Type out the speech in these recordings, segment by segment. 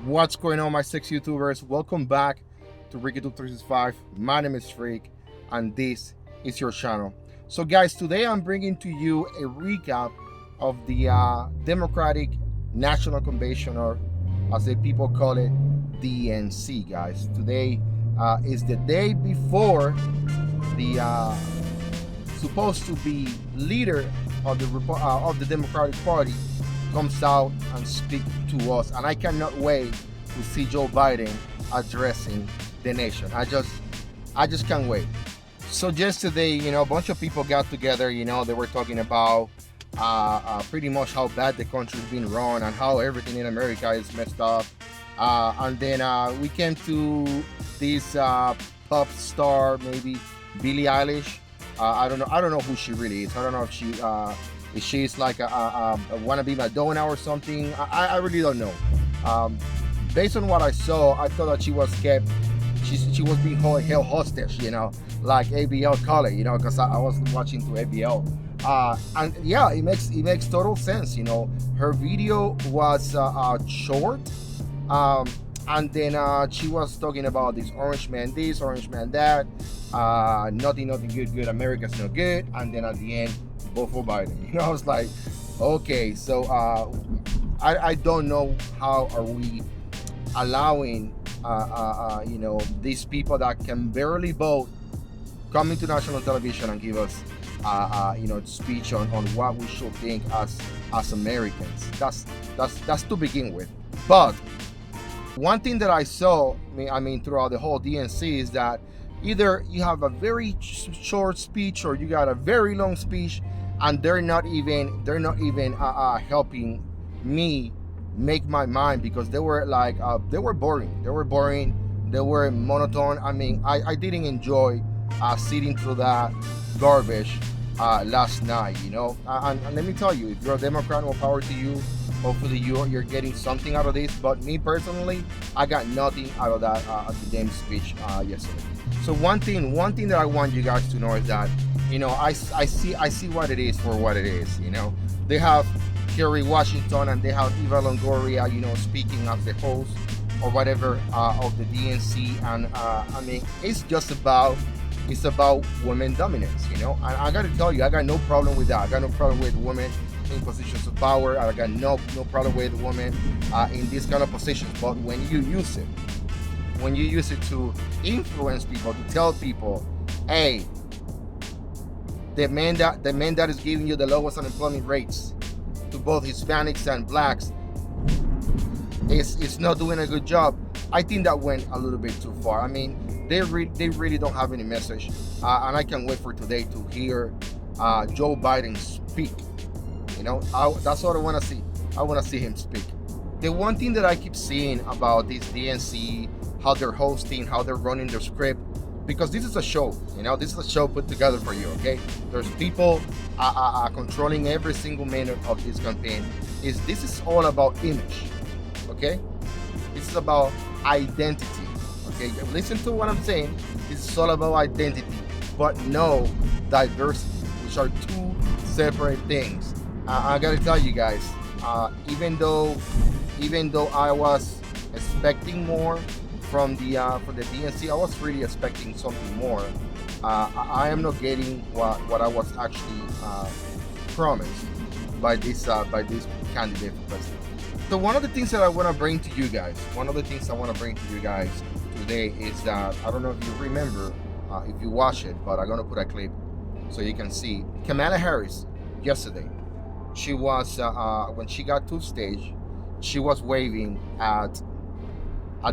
What's going on, my six YouTubers? Welcome back to RickyTube365. My name is Freak, and this is your channel. So, guys, today I'm bringing to you a recap of the Democratic National Convention, or as the people call it, DNC, guys. Today is the day before the supposed to be leader of the Democratic Party comes out and speak to us, and I cannot wait to see Joe Biden addressing the nation. I just can't wait. So yesterday, a bunch of people got together. They were talking about pretty much how bad the country's been run and how everything in America is messed up. And then we came to this pop star, maybe Billie Eilish. I don't know who she really is. I don't know if she's like a wannabe Madonna or something. I really don't know. Based on what I saw, I thought that she was kept. She was being held hostage, like ABL call it, because I was watching to ABL. And yeah, it makes total sense. Her video was short. And then she was talking about this orange man this, orange man that, nothing good, America's no good, and then at the end, vote for Biden. I was like, okay, so I don't know how are we allowing these people that can barely vote coming to national television and give us speech on what we should think as Americans. That's to begin with. But one thing that I saw, throughout the whole DNC is that either you have a very short speech or you got a very long speech, and they're not even helping me make my mind, because they were like they were boring, they were monotone. I didn't enjoy sitting through that garbage last night, and let me tell you, if you're a Democrat, more power to you. Hopefully you're getting something out of this, but me personally, I got nothing out of that the damn speech yesterday. So one thing that I want you guys to know is that I see what it is for what it is. They have Kerry Washington and they have Eva Longoria, speaking as the host or whatever of the DNC, and it's about women dominance. And I got to tell you, I got no problem with that. I got no problem with women in positions of power. I got no problem with women in these kind of positions. But when you use it to influence people, to tell people, hey, the man that is giving you the lowest unemployment rates to both Hispanics and blacks is not doing a good job, I think that went a little bit too far. They really don't have any message, and I can't wait for today to hear Joe Biden speak. That's what I want to see. I want to see him speak. The one thing that I keep seeing about this DNC, how they're hosting, how they're running their script, because this is a show. This is a show put together for you. Okay, there's people controlling every single minute of this campaign. This is all about image. Okay, this is about identity. Okay, listen to what I'm saying. This is all about identity, but no diversity, which are two separate things. I gotta tell you guys, even though I was expecting more from the DNC, I was really expecting something more. I am not getting what I was actually promised by this candidate for president. So one of the things that I want to bring to you guys, today is that, I don't know if you remember, if you watch it, but I'm gonna put a clip so you can see Kamala Harris yesterday. She was when she got to stage, she was waving at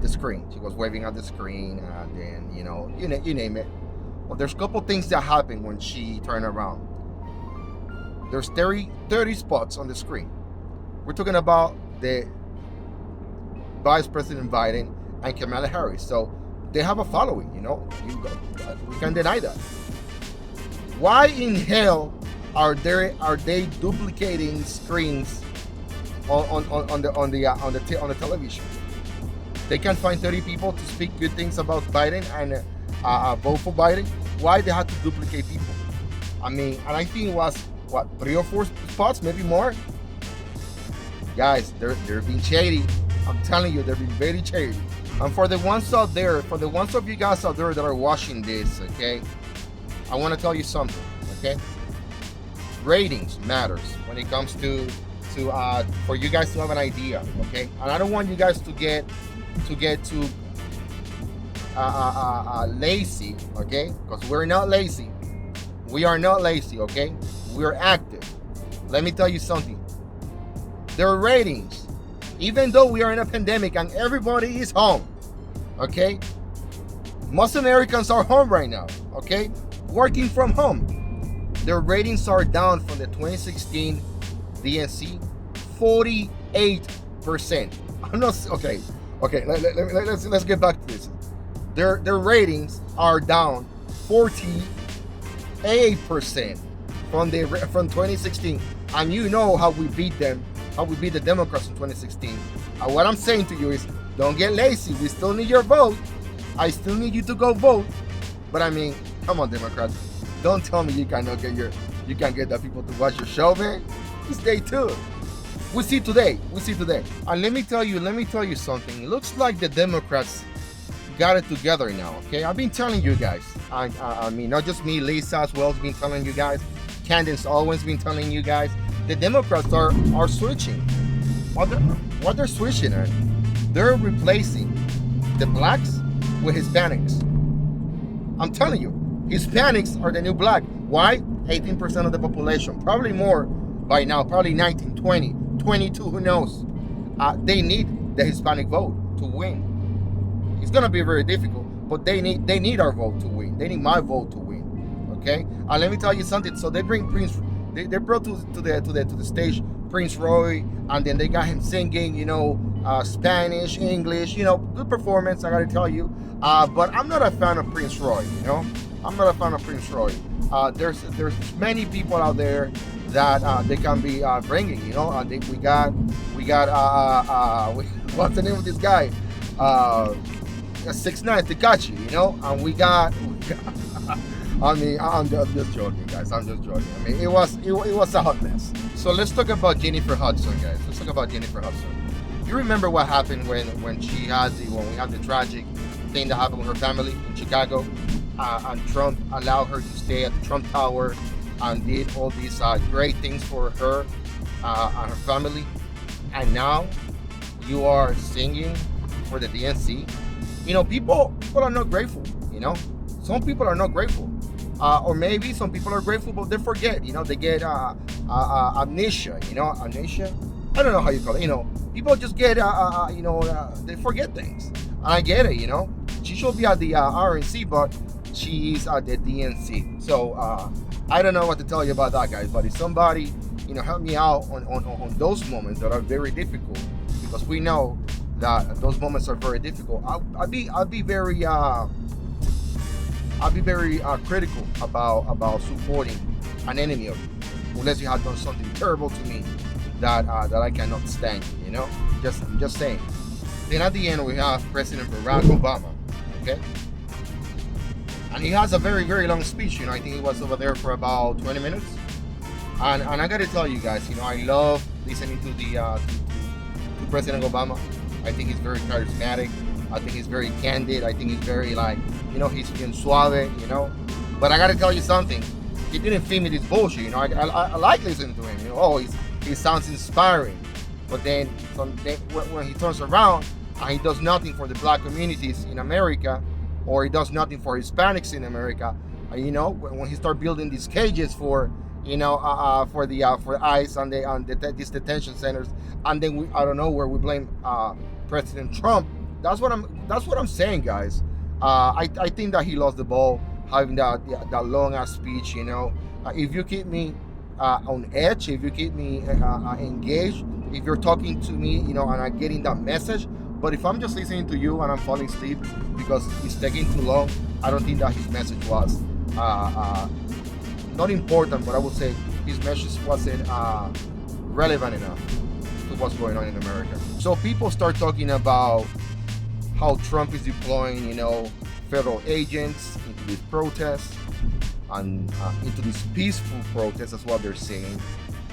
the screen. She was waving at the screen, and then you name it. Well, there's a couple things that happened when she turned around. There's 30 spots on the screen. We're talking about the Vice President Biden and Kamala Harris, so they have a following. We can't deny that. Why in hell are they duplicating screens on the television? They can find 30 people to speak good things about Biden and vote for Biden. Why they have to duplicate people? And I think it was 3 or 4 spots, maybe more. Guys, they're being shady. I'm telling you, they're being very shady. And for the ones out there, for the ones of you guys out there that are watching this, okay, I want to tell you something, okay? Ratings matters when it comes to for you guys to have an idea, okay? And I don't want you guys to get too lazy, okay? Because we're not lazy. We are not lazy, okay? We're active. Let me tell you something. Their ratings, even though we are in a pandemic and everybody is home, okay? Most Americans are home right now, okay? Working from home. Their ratings are down from the 2016 DNC, 48%. I'm not okay. Let's get back to this. Their ratings are down 48% from 2016, and you know how we beat them, how we beat the Democrats in 2016. And what I'm saying to you is, don't get lazy. We still need your vote. I still need you to go vote. But I mean, come on, Democrats. Don't tell me you can't get the people to watch your show, man. Stay tuned. We see today. And let me tell you something. It looks like the Democrats got it together now, okay? I've been telling you guys. I mean, not just me, Lisa as well has been telling you guys. Candace always been telling you guys. The Democrats are switching. What they're switching at? They're replacing the blacks with Hispanics. I'm telling you, Hispanics are the new black. Why? 18% of the population, probably more by now, probably 19, 20, 22, who knows? They need the Hispanic vote to win. It's gonna be very difficult, but they need our vote to win. They need my vote to win. Okay? And let me tell you something. So they bring Prince. They brought to the stage Prince Roy, and then they got him singing, Spanish, English, good performance. I gotta tell you. But I'm not a fan of Prince Roy. I'm not a fan of Prince Roy. There's many people out there that they can be bringing. We got what's the name of this guy? 6ix9ine, Tekashi, and we got I mean, I'm just joking, guys. I'm just joking. I mean, it was a hot mess. So let's talk about Jennifer Hudson, guys. Let's talk about Jennifer Hudson. You remember what happened when we had the tragic thing that happened with her family in Chicago, and Trump allowed her to stay at the Trump Tower and did all these great things for her and her family, and now you are singing for the DNC. People are not grateful. Some people are not grateful, or maybe some people are grateful but they forget. They get amnesia. Amnesia. I don't know how you call it. People just get they forget things. And I get it. She should be at the RNC, but she's at the DNC. So I don't know what to tell you about that, guys. But if somebody help me out on those moments that are very difficult, because we know that those moments are very difficult. I'll be very critical about supporting an enemy of you, unless you have done something terrible to me that I cannot stand. I'm just saying. Then at the end we have President Barack Obama, okay, and he has a very, very long speech. I think he was over there for about 20 minutes, and I gotta tell you guys, I love listening to to President Obama. I think he's very charismatic. I think he's very candid. I think he's very he's being suave, But I gotta tell you something. He didn't feed me this bullshit, I like listening to him, he sounds inspiring. But then when he turns around and he does nothing for the black communities in America, or he does nothing for Hispanics in America, when he start building these cages for for ICE and these detention centers, and then I don't know where we blame President Trump. That's what I'm saying, guys. I think that he lost the ball having that long ass speech. If you keep me on edge, if you keep me engaged, if you're talking to me, and I'm getting that message. But if I'm just listening to you and I'm falling asleep because it's taking too long, I don't think that his message was not important, but I would say his message wasn't relevant enough to what's going on in America. So people start talking about how Trump is deploying, federal agents into these protests and into these peaceful protests. That's what they're saying,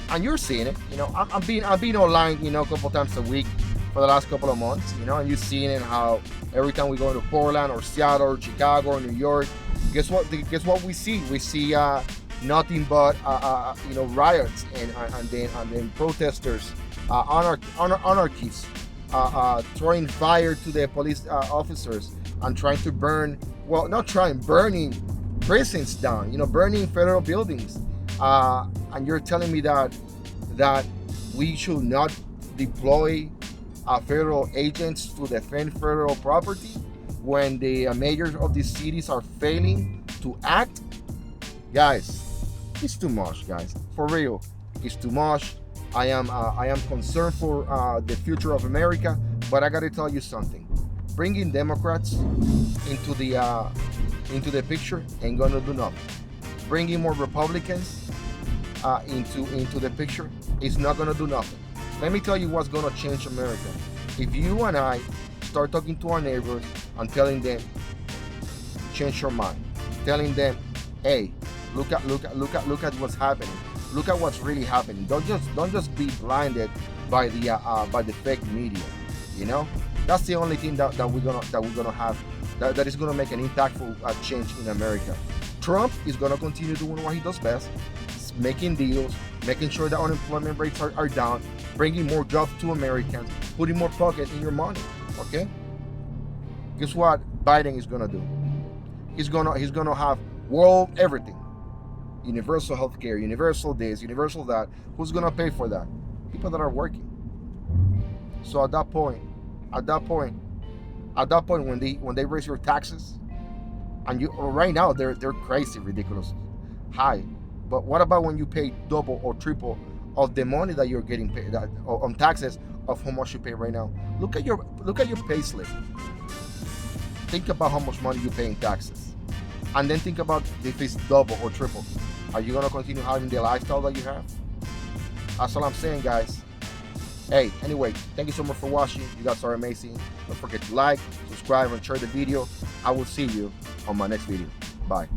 and you're seeing it. I've been online, a couple times a week, for the last couple of months, you know, and you've seen it how every time we go into Portland or Seattle or Chicago or New York, guess what? Guess what we see? We see nothing but you know, riots and then protesters, anarchists, throwing fire to the police officers and trying to burn. Well, not trying, burning prisons down. You know, burning federal buildings. And you're telling me that we should not deploy federal agents to defend federal property when the mayors of these cities are failing to act? Guys, it's too much, guys. For real, it's too much. I am concerned for the future of America, but I gotta tell you something. Bringing Democrats into the picture ain't gonna do nothing. Bringing more Republicans into the picture is not gonna do nothing. Let me tell you what's gonna change America. If you and I start talking to our neighbors and telling them, change your mind, telling them, hey, look at what's happening. Look at what's really happening. Don't just be blinded by the fake media. You know, that's the only thing that we're gonna have that is gonna make an impactful change in America. Trump is gonna continue doing what he does best, making deals, making sure that unemployment rates are down, bringing more jobs to Americans, putting more pockets in your money. Okay. Guess what Biden is gonna do? He's gonna have world everything. Universal healthcare, universal this, universal that. Who's gonna pay for that? People that are working. So at that point, when they raise your taxes, and you right now they're crazy, ridiculous, high. But what about when you pay double or triple of the money that you're getting paid on taxes of how much you pay right now? Look at your pay slip. Think about how much money you pay in taxes, and then think about if it's double or triple. Are you gonna continue having the lifestyle that you have? That's all I'm saying, guys. Hey, anyway, thank you so much for watching. You guys are amazing. Don't forget to like, subscribe, and share the video. I will see you on my next video. Bye.